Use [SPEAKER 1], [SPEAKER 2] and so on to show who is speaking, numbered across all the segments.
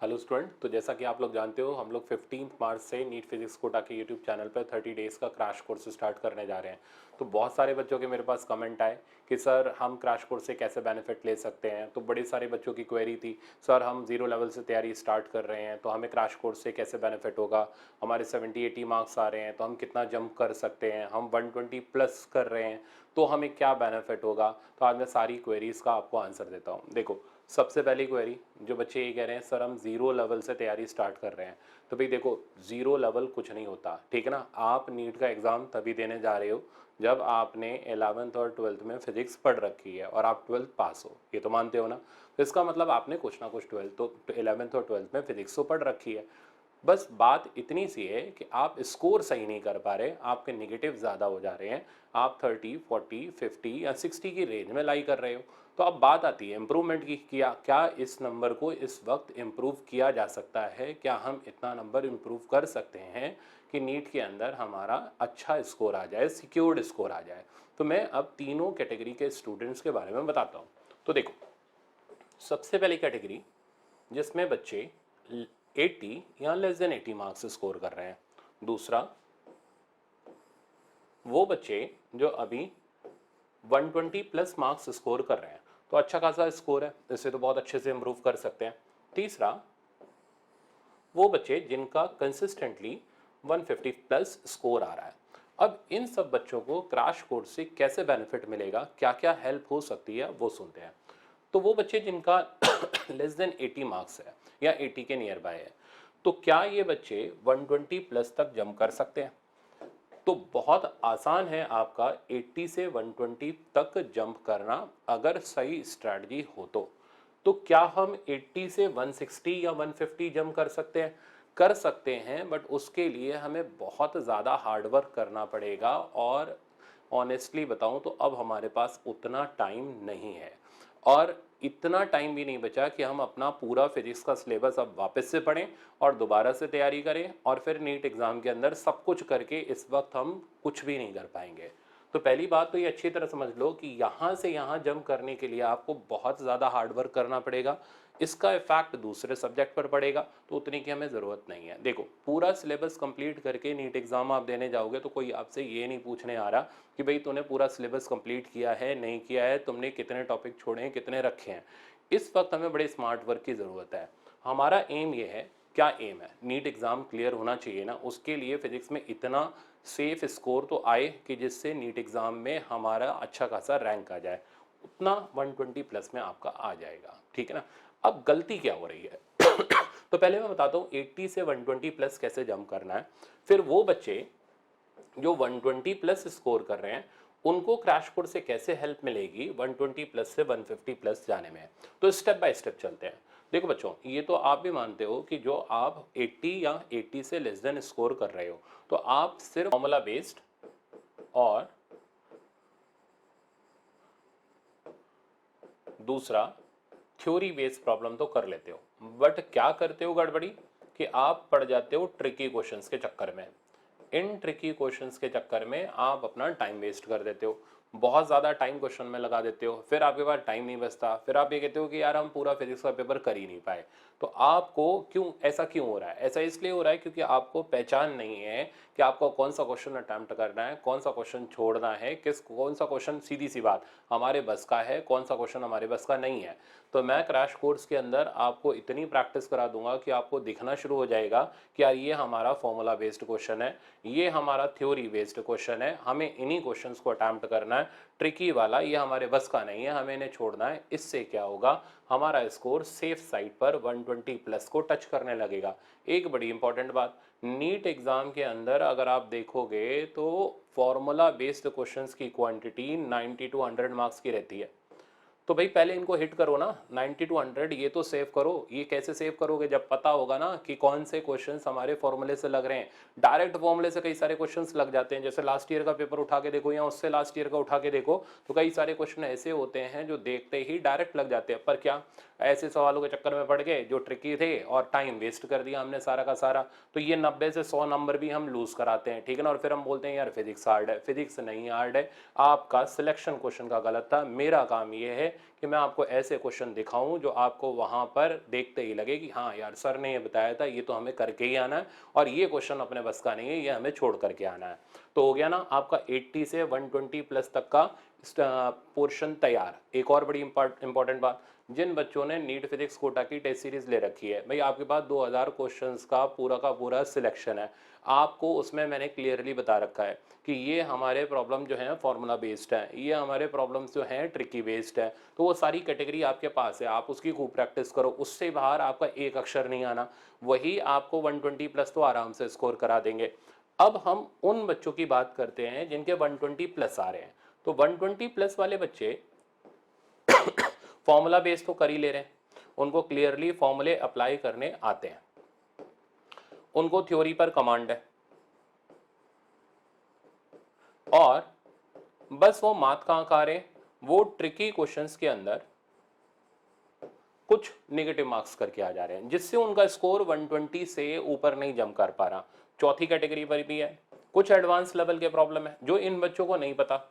[SPEAKER 1] Hello student, तो जैसा कि आप लोग जानते हो हम लोग 15 मार्च से नीट फिजिक्स कोटा के यूट्यूब चैनल पर 30 डेज़ का क्रैश कोर्स स्टार्ट करने जा रहे हैं। तो बहुत सारे बच्चों के मेरे पास कमेंट आए कि सर हम क्रैश कोर्स से कैसे बेनिफिट ले सकते हैं। तो बड़े सारे बच्चों की क्वेरी थी, सर हम ज़ीरो लेवल से तैयारी स्टार्ट कर रहे हैं तो हमें क्रैश कोर्स से कैसे बेनिफिट होगा, हमारे 70-80 मार्क्स आ रहे हैं तो हम कितना जंप कर सकते हैं, हम 120 प्लस कर रहे हैं तो हमें क्या बेनिफिट होगा। तो आज मैं सारी क्वेरीज़ का आपको आंसर देता हूँ। देखो, सबसे पहली क्वेरी जो बच्चे ये कह रहे हैं सर हम ज़ीरो लेवल से तैयारी स्टार्ट कर रहे हैं, तो भाई देखो ज़ीरो लेवल कुछ नहीं होता, ठीक है ना। आप नीट का एग्ज़ाम तभी देने जा रहे हो जब आपने 11th और 12th में फिजिक्स पढ़ रखी है और आप 12th पास हो, ये तो मानते हो ना। तो इसका मतलब आपने कुछ ना कुछ 12th तो 11th और 12th में फिजिक्स तो पढ़ रखी है। बस बात इतनी सी है कि आप स्कोर सही नहीं कर पा रहे, आपके नेगेटिव ज़्यादा हो जा रहे हैं, आप 30, 40, 50 या 60 की रेंज में लाई कर रहे हो। तो अब बात आती है इम्प्रूवमेंट की, किया क्या इस नंबर को इस वक्त इम्प्रूव किया जा सकता है, क्या हम इतना नंबर इम्प्रूव कर सकते हैं कि नीट के अंदर हमारा अच्छा स्कोर आ जाए, सिक्योर्ड स्कोर आ जाए। तो मैं अब तीनों कैटेगरी के स्टूडेंट्स के बारे में बताता हूँ। तो देखो, सबसे पहली कैटेगरी जिसमें बच्चे 80 या लेस देन 80 मार्क्स स्कोर कर रहे हैं। दूसरा, वो बच्चे जो अभी 120 प्लस मार्क्स स्कोर कर रहे हैं, तो अच्छा खासा स्कोर है, इससे तो बहुत अच्छे से इम्प्रूव कर सकते हैं। तीसरा, वो बच्चे जिनका कंसिस्टेंटली 150 प्लस स्कोर आ रहा है। अब इन सब बच्चों को क्रैश कोर्स से कैसे बेनिफिट मिलेगा, क्या क्या हेल्प हो सकती है, वो सुनते हैं। तो वो बच्चे जिनका लेस देन 80 मार्क्स है या 80 के नियर बाय है, तो क्या ये बच्चे 120 प्लस तक जंप कर सकते हैं? तो बहुत आसान है आपका 80 से 120 तक जंप करना, अगर सही स्ट्रैटेजी हो तो क्या हम 80 से 160 या 150 जंप कर सकते हैं? कर सकते हैं, बट उसके लिए हमें बहुत ज़्यादा हार्डवर्क करना पड़ेगा। और ऑनेस्टली बताऊं तो अब हमारे पास उतना टाइम नहीं है, और इतना टाइम भी नहीं बचा कि हम अपना पूरा फिजिक्स का सिलेबस अब वापस से पढ़ें और दोबारा से तैयारी करें और फिर नीट एग्ज़ाम के अंदर सब कुछ करके इस वक्त हम कुछ भी नहीं कर पाएंगे। तो पहली बात तो ये अच्छी तरह समझ लो कि यहाँ से यहाँ जंप करने के लिए आपको बहुत ज़्यादा हार्डवर्क करना पड़ेगा। इसका इफेक्ट दूसरे सब्जेक्ट पर पड़ेगा, तो उतनी की हमें ज़रूरत नहीं है। देखो, पूरा सिलेबस कंप्लीट करके नीट एग्ज़ाम आप देने जाओगे तो कोई आपसे ये नहीं पूछने आ रहा कि भाई तूने पूरा सिलेबस कंप्लीट किया है नहीं किया है, तुमने कितने टॉपिक छोड़े हैं, कितने रखे हैं। इस वक्त हमें बड़े स्मार्ट वर्क की ज़रूरत है। हमारा एम ये है, क्या एम है, नीट एग्ज़ाम क्लियर होना चाहिए ना, उसके लिए फिजिक्स में इतना सेफ स्कोर तो आए कि जिससे नीट एग्ज़ाम में हमारा अच्छा खासा रैंक आ जाए, उतना 120 प्लस में आपका आ जाएगा, ठीक है ना। अब गलती क्या हो रही है तो पहले मैं बताता हूँ 80 से 120 प्लस कैसे जंप करना है। फिर वो बच्चे जो 120 प्लस स्कोर कर रहे हैं उनको क्रैश कोर्स से कैसे हेल्प मिलेगी 120 प्लस से 150 प्लस जाने में। तो स्टेप बाय स्टेप चलते हैं। देखो बच्चों, ये तो आप भी मानते हो कि जो आप 80 या 80 से लेस देन स्कोर कर रहे हो तो आप सिर्फ फॉर्मूला बेस्ड और दूसरा थ्योरी बेस्ड प्रॉब्लम तो कर लेते हो, बट क्या करते हो गड़बड़ी कि आप पड़ जाते हो ट्रिकी क्वेश्चंस के चक्कर में। इन ट्रिकी क्वेश्चंस के चक्कर में आप अपना टाइम वेस्ट कर देते हो, बहुत ज़्यादा टाइम क्वेश्चन में लगा देते हो, फिर आपके पास टाइम नहीं बचता, फिर आप ये कहते हो कि यार हम पूरा फिजिक्स का पेपर कर ही नहीं पाए। तो आपको क्यों हो रहा है? ऐसा इसलिए हो रहा है क्योंकि आपको पहचान नहीं है कि आपको कौन सा क्वेश्चन अटैम्प्ट करना है, कौन सा क्वेश्चन छोड़ना है, कौन सा क्वेश्चन सीधी सी बात हमारे बस का है, कौन सा क्वेश्चन हमारे बस का नहीं है। तो मैं क्रैश कोर्स के अंदर आपको इतनी प्रैक्टिस करा दूंगा कि आपको दिखना शुरू हो जाएगा कि यार ये हमारा फॉर्मूला बेस्ड क्वेश्चन है, ये हमारा थ्योरी बेस्ड क्वेश्चन है, हमें इन्हीं क्वेश्चंस को अटैम्प्ट करना है। ट्रिकी वाला ये हमारे बस का नहीं है, हमें इन्हें छोड़ना है। इससे क्या होगा, हमारा स्कोर सेफ साइड पर 120 प्लस को टच करने लगेगा। एक बड़ी इंपॉर्टेंट बात, नीट एग्जाम के अंदर अगर आप देखोगे तो फॉर्मूला बेस्ड क्वेश्चंस की क्वांटिटी 90 टू 100 मार्क्स की रहती है। तो भाई पहले इनको हिट करो ना, 90 टू 100 ये तो सेव करो। ये कैसे सेव करोगे, जब पता होगा ना कि कौन से क्वेश्चंस हमारे फॉर्मूले से लग रहे हैं। डायरेक्ट फॉर्मूले से कई सारे क्वेश्चंस लग जाते हैं, जैसे लास्ट ईयर का पेपर उठा के देखो या उससे लास्ट ईयर का उठा के देखो, तो कई सारे क्वेश्चन ऐसे होते हैं जो देखते ही डायरेक्ट लग जाते हैं। पर क्या ऐसे सवालों के चक्कर में पड़ गए जो ट्रिकी थे और टाइम वेस्ट कर दिया हमने सारा का सारा, तो ये 90 से 100 नंबर भी हम लूज कराते हैं, ठीक है ना। और फिर हम बोलते हैं यार फिजिक्स हार्ड है, फिजिक्स नहीं हार्ड है, आपका सिलेक्शन क्वेश्चन का गलत था। मेरा काम ये है कि मैं आपको ऐसे क्वेश्चन दिखाऊं जो आपको वहां पर देखते ही लगे कि हाँ यार सर ने ये बताया था, ये तो हमें करके ही आना है, और ये क्वेश्चन अपने बस का नहीं है, ये हमें छोड़ करके आना है। तो हो गया ना आपका 80 से 120 प्लस तक का पोर्शन तैयार। एक और बड़ी इंपॉर्टेंट बात, जिन बच्चों ने नीट फिजिक्स कोटा की टेस्ट सीरीज ले रखी है, भाई आपके पास 2000 क्वेश्चंस का पूरा सिलेक्शन है। आपको उसमें मैंने क्लियरली बता रखा है कि ये हमारे प्रॉब्लम जो है फॉर्मूला बेस्ड है, ये हमारे प्रॉब्लम्स जो हैं ट्रिकी बेस्ड है। तो वो सारी कैटेगरी आपके पास है, आप उसकी खूब प्रैक्टिस करो, उससे बाहर आपका एक अक्षर नहीं आना, वही आपको 120 प्लस तो आराम से स्कोर करा देंगे। अब हम उन बच्चों की बात करते हैं जिनके 120 प्लस आ रहे हैं। तो 120 प्लस वाले बच्चे फॉर्मूला बेस तो कर ही ले रहे हैं, उनको क्लियरली फॉर्मूले अप्लाई करने आते हैं, उनको थ्योरी पर कमांड है, और बस वो मात कहां खा रहे हैं, वो ट्रिकी क्वेश्चंस के अंदर कुछ नेगेटिव मार्क्स करके आ जा रहे हैं, जिससे उनका स्कोर 120 से ऊपर नहीं जम कर पा रहा। चौथी कैटेगरी पर भी है, कुछ एडवांस लेवल के प्रॉब्लम है जो इन बच्चों को नहीं पता,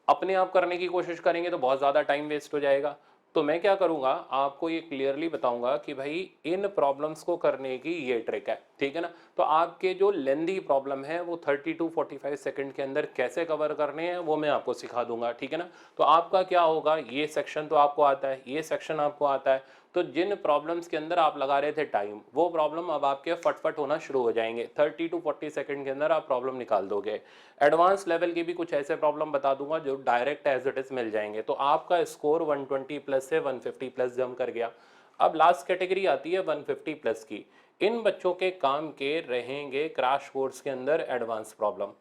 [SPEAKER 1] अपने आप करने की कोशिश करेंगे तो बहुत ज़्यादा टाइम वेस्ट हो जाएगा। तो मैं क्या करूंगा, आपको ये क्लियरली बताऊंगा कि भाई इन प्रॉब्लम्स को करने की ये ट्रिक है, ठीक है ना। तो आपके जो लेंदी प्रॉब्लम है वो 30 टू 45 सेकंड के अंदर कैसे कवर करने हैं वो मैं आपको सिखा दूंगा, ठीक है ना। तो आपका क्या होगा, ये सेक्शन तो आपको आता है, ये सेक्शन आपको आता है, तो जिन प्रॉब्लम्स के अंदर आप लगा रहे थे टाइम, वो प्रॉब्लम अब आपके फटफट होना शुरू हो जाएंगे, 30 टू 40 सेकंड के अंदर आप प्रॉब्लम निकाल दोगे। एडवांस लेवल के भी कुछ ऐसे प्रॉब्लम बता दूंगा जो डायरेक्ट एज इट इज मिल जाएंगे, तो आपका स्कोर 120 प्लस से 150 प्लस जम कर गया। अब लास्ट कैटेगरी आती है 150 प्लस की। इन बच्चों के काम के रहेंगे क्रैश कोर्स के अंदर एडवांस प्रॉब्लम,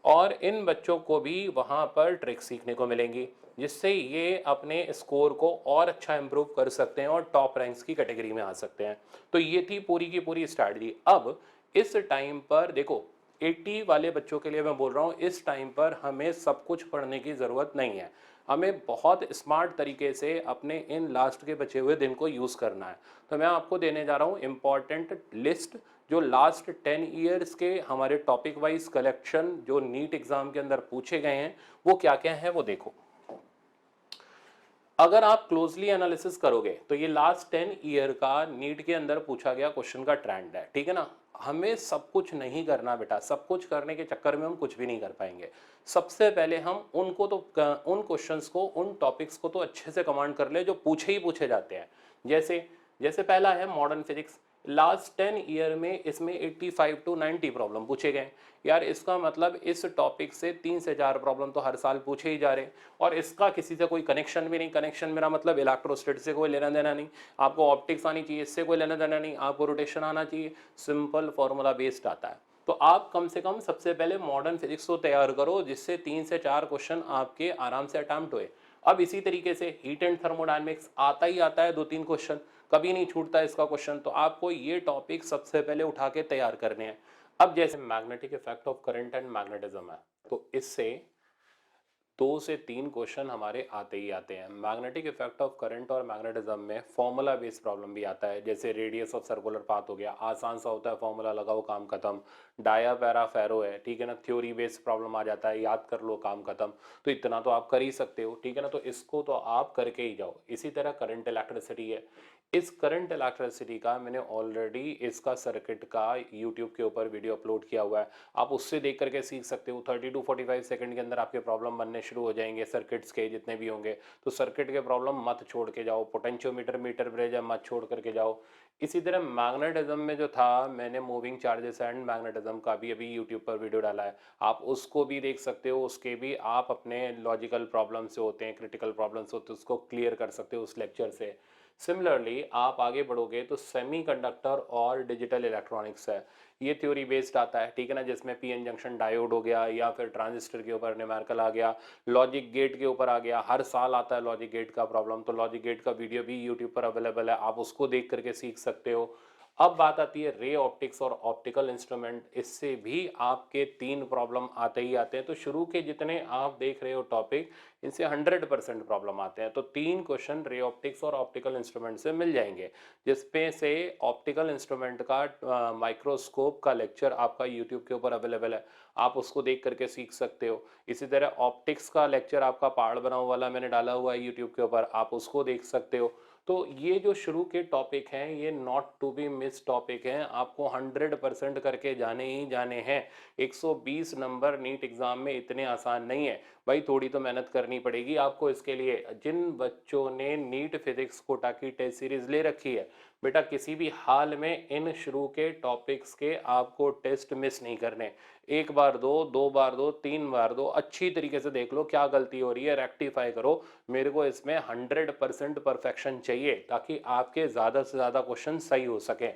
[SPEAKER 1] और इन बच्चों को भी वहाँ पर ट्रिक सीखने को मिलेंगी, जिससे ये अपने स्कोर को और अच्छा इंप्रूव कर सकते हैं और टॉप रैंक्स की कैटेगरी में आ सकते हैं। तो ये थी पूरी की पूरी स्ट्रैटेजी। अब इस टाइम पर देखो, 80 वाले बच्चों के लिए मैं बोल रहा हूँ, इस टाइम पर हमें सब कुछ पढ़ने की ज़रूरत नहीं है, हमें बहुत स्मार्ट तरीके से अपने इन लास्ट के बचे हुए दिन को यूज़ करना है। तो मैं आपको देने जा रहा हूँ इम्पॉर्टेंट लिस्ट, जो लास्ट 10 ईयर्स के हमारे टॉपिक वाइज कलेक्शन जो नीट एग्जाम के अंदर पूछे गए हैं वो क्या क्या है वो देखो। अगर आप क्लोजली एनालिसिस करोगे तो ये लास्ट 10 ईयर का नीट के अंदर पूछा गया क्वेश्चन का ट्रेंड है, ठीक है ना। हमें सब कुछ नहीं करना बेटा, सब कुछ करने के चक्कर में हम कुछ भी नहीं कर पाएंगे। सबसे पहले हम उनको तो उन क्वेश्चंस को, उन टॉपिक्स को तो अच्छे से कमांड कर ले जो पूछे ही पूछे जाते हैं। जैसे जैसे पहला है मॉडर्न फिजिक्स, लास्ट 10 ईयर में इसमें 85 टू 90 प्रॉब्लम पूछे गए यार। इसका मतलब इस टॉपिक से 3 से 4 प्रॉब्लम तो हर साल पूछे ही जा रहे हैं, और इसका किसी से कोई कनेक्शन भी नहीं। कनेक्शन मेरा मतलब इलेक्ट्रोस्टैट से कोई लेना देना नहीं, आपको ऑप्टिक्स आनी चाहिए, इससे कोई लेना देना नहीं, आपको रोटेशन आना चाहिए, सिंपल फॉर्मूला बेस्ड आता है। तो आप कम से कम सबसे पहले मॉडर्न फिजिक्स को तैयार करो, जिससे 3 से 4 क्वेश्चन आपके आराम से अटेम्प्ट हुए। अब इसी तरीके से हीट एंड थर्मोडायनेमिक्स आता ही आता है, 2-3 क्वेश्चन, कभी नहीं छूटता इसका क्वेश्चन। तो आपको ये टॉपिक सबसे पहले उठा के तैयार करने हैं। अब जैसे magnetic effect of current and magnetism है, तो इससे 2 से 3 क्वेश्चन हमारे आते ही आते हैं। मैग्नेटिक इफेक्ट ऑफ करंट और मैग्नेटिज्म में फॉर्मूला बेस्ड प्रॉब्लम भी आता है, जैसे रेडियस ऑफ सर्कुलर पाथ हो गया, आसान सा होता है, फॉर्मूला लगाओ काम खत्म। डाया पैरा फेरो है, ठीक है ना, थ्योरी बेस्ड प्रॉब्लम आ जाता है, याद कर लो काम खत्म। तो इतना तो आप कर ही सकते हो, ठीक है ना, तो इसको तो आप करके ही जाओ। इसी तरह करंट इलेक्ट्रिसिटी है, इस करंट इलेक्ट्रिसिटी का मैंने ऑलरेडी इसका सर्किट का यूट्यूब के ऊपर वीडियो अपलोड किया हुआ है, आप उससे देख करके सीख सकते हो। 30 टू 45 सेकंड के अंदर आपके प्रॉब्लम बनने शुरू हो जाएंगे, सर्किट्स के जितने भी होंगे। तो सर्किट के प्रॉब्लम मत छोड़ के जाओ, पोटेंशियोमीटर, मीटर ब्रिज है, मत छोड़ करके जाओ। इसी तरह मैग्नेटिज्म में जो था, मैंने मूविंग चार्जेस एंड मैग्नेटिज्म का भी अभी यूट्यूब पर वीडियो डाला है, आप उसको भी देख सकते हो। उसके भी आप अपने लॉजिकल प्रॉब्लम से होते हैं, क्रिटिकल प्रॉब्लम्स होते हैं, उसको क्लियर कर सकते हो उस लेक्चर से। सिमिलरली आप आगे बढ़ोगे तो सेमीकंडक्टर और डिजिटल इलेक्ट्रॉनिक्स है, ये थ्योरी बेस्ड आता है, ठीक है ना, जिसमें पीएन जंक्शन डायोड हो गया, या फिर ट्रांजिस्टर के ऊपर न्यूमेरिकल आ गया, लॉजिक गेट के ऊपर आ गया, हर साल आता है लॉजिक गेट का प्रॉब्लम। तो लॉजिक गेट का वीडियो भी यूट्यूब पर अवेलेबल है, आप उसको देख करके सीख सकते हो। अब बात आती है रे ऑप्टिक्स और ऑप्टिकल इंस्ट्रूमेंट, इससे भी आपके 3 प्रॉब्लम आते ही आते हैं। तो शुरू के जितने आप देख रहे हो टॉपिक, इनसे 100% प्रॉब्लम आते हैं। तो 3 क्वेश्चन रे ऑप्टिक्स और ऑप्टिकल इंस्ट्रूमेंट से मिल जाएंगे, जिसपे से ऑप्टिकल इंस्ट्रूमेंट का माइक्रोस्कोप का लेक्चर आपका यूट्यूब के ऊपर अवेलेबल है, आप उसको देख करके सीख सकते हो। इसी तरह ऑप्टिक्स का लेक्चर आपका पहाड़ बनाओ वाला मैंने डाला हुआ है यूट्यूब के ऊपर, आप उसको देख सकते हो। तो ये जो शुरू के टॉपिक हैं ये not to be miss topic हैं, आपको 100% करके जाने ही जाने हैं। 120 नंबर नीट एग्जाम में इतने आसान नहीं है भाई, थोड़ी तो मेहनत करनी पड़ेगी आपको इसके लिए। जिन बच्चों ने नीट फिजिक्स कोटा की टेस्ट सीरीज ले रखी है, बेटा किसी भी हाल में इन शुरू के टॉपिक्स के आपको टेस्ट मिस नहीं करने। एक बार दो बार दो, 3 बार दो, अच्छी तरीके से देख लो क्या गलती हो रही है, रेक्टिफाई करो। मेरे को इसमें 100% परफेक्शन चाहिए ताकि आपके ज़्यादा से ज़्यादा क्वेश्चन सही हो सके।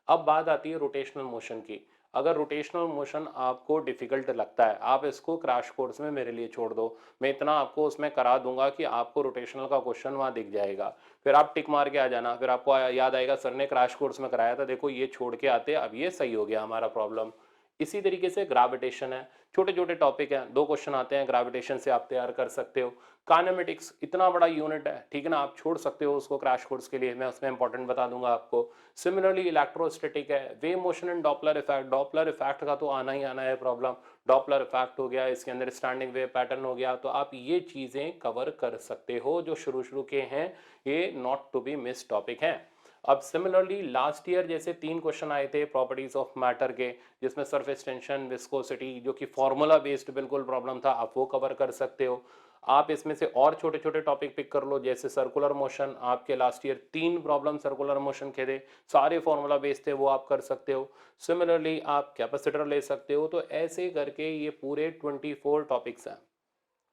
[SPEAKER 1] अब बात आती है रोटेशनल मोशन की। अगर रोटेशनल मोशन आपको डिफिकल्ट लगता है, आप इसको क्रैश कोर्स में मेरे लिए छोड़ दो, मैं इतना आपको उसमें करा दूंगा कि आपको रोटेशनल का क्वेश्चन वहाँ दिख जाएगा। फिर आप टिक मार के आ जाना, फिर आपको याद आएगा सर ने क्रैश कोर्स में कराया था, देखो ये छोड़ के आते, अब ये सही हो गया हमारा प्रॉब्लम। इसी तरीके से ग्रेविटेशन है, छोटे छोटे टॉपिक हैं, 2 क्वेश्चन आते हैं ग्रेविटेशन से, आप तैयार कर सकते हो। काइनेमेटिक्स इतना बड़ा यूनिट है, ठीक है ना, आप छोड़ सकते हो उसको क्रैश कोर्स के लिए, मैं उसमें इंपॉर्टेंट बता दूंगा आपको। सिमिलरली इलेक्ट्रोस्टैटिक है, wave motion and Doppler effect, Doppler effect का तो आना ही आना है प्रॉब्लम। डॉपलर इफेक्ट हो गया, इसके अंदर स्टैंडिंग वेव पैटर्न हो गया, तो आप ये चीजें कवर कर सकते हो जो शुरू शुरू के हैं, ये not to be miss topic हैं। अब सिमिलरली लास्ट ईयर जैसे 3 क्वेश्चन आए थे प्रॉपर्टीज ऑफ मैटर के, जिसमें सरफेस टेंशन, विस्कोसिटी, जो कि फॉर्मूला बेस्ड बिल्कुल प्रॉब्लम था, आप वो कवर कर सकते हो। आप इसमें से और छोटे छोटे टॉपिक पिक कर लो, जैसे सर्कुलर मोशन, आपके last year 3 problem circular motion के थे, सारे फॉर्मूला बेस्ड थे, वो आप कर सकते हो। सिमिलरली आप कैपेसिटर ले सकते हो। तो ऐसे करके ये पूरे 24 टॉपिक्स हैं।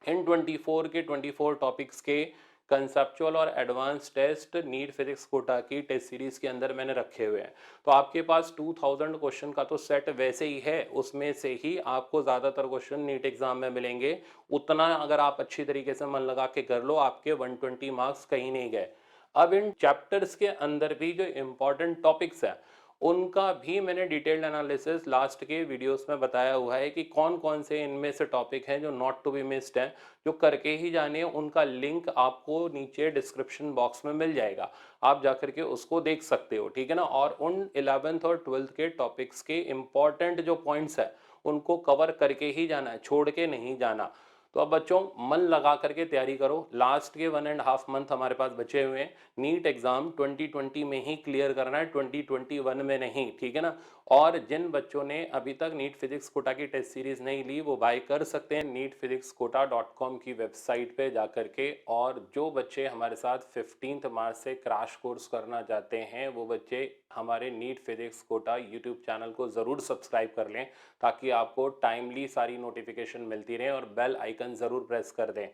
[SPEAKER 1] इन 24 के 24 टॉपिक्स के कंसेप्चुअल और advance test NEET physics Kota की टेस्ट सीरीज के अंदर मैंने रखे हुए हैं। तो आपके पास 2000 क्वेश्चन का तो सेट वैसे ही है, उसमें से ही आपको ज़्यादातर क्वेश्चन नीट एग्जाम में मिलेंगे। उतना अगर आप अच्छी तरीके से मन लगा के कर लो, आपके 120 मार्क्स कहीं नहीं गए। अब इन चैप्टर्स के अंदर भी जो इम्पोर्टेंट टॉपिक्स हैं, उनका भी मैंने डिटेल्ड एनालिसिस लास्ट के वीडियोस में बताया हुआ है कि कौन कौन से इनमें से टॉपिक हैं जो नॉट टू बी मिस्ड हैं, जो करके ही जाने। उनका लिंक आपको नीचे डिस्क्रिप्शन बॉक्स में मिल जाएगा, आप जाकर के उसको देख सकते हो, ठीक है ना। और उन 11th और 12th के टॉपिक्स के इम्पॉर्टेंट जो पॉइंट्स हैं उनको कवर करके ही जाना है, छोड़ के नहीं जाना। तो अब बच्चों मन लगा करके तैयारी करो, लास्ट के 1.5 मंथ हमारे पास बचे हुए हैं। नीट एग्जाम 2020 में ही क्लियर करना है, 2021 में नहीं, ठीक है ना। और जिन बच्चों ने अभी तक नीट फिजिक्स कोटा की टेस्ट सीरीज नहीं ली, वो बाय कर सकते हैं neetphysicsquota.com की वेबसाइट पे जाकर के। और जो बच्चे हमारे साथ 15 मार्च से क्रैश कोर्स करना चाहते हैं, वो बच्चे हमारे NEET physics Kota YouTube channel को ज़रूर सब्सक्राइब कर लें, ताकि आपको टाइमली सारी नोटिफिकेशन मिलती रहे, और बेल आइकन ज़रूर प्रेस कर दें।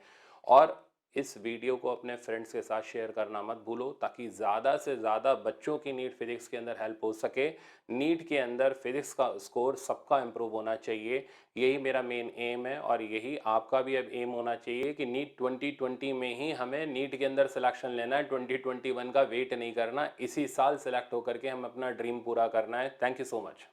[SPEAKER 1] और इस वीडियो को अपने फ्रेंड्स के साथ शेयर करना मत भूलो, ताकि ज़्यादा से ज़्यादा बच्चों की नीट फिजिक्स के अंदर हेल्प हो सके। नीट के अंदर फिजिक्स का स्कोर सबका इम्प्रूव होना चाहिए, यही मेरा मेन एम है। और यही आपका भी अब एम होना चाहिए कि नीट 2020 में ही हमें नीट के अंदर सिलेक्शन लेना है, 2021 का वेट नहीं करना, इसी साल सिलेक्ट होकर के हम अपना ड्रीम पूरा करना है। Thank you so much.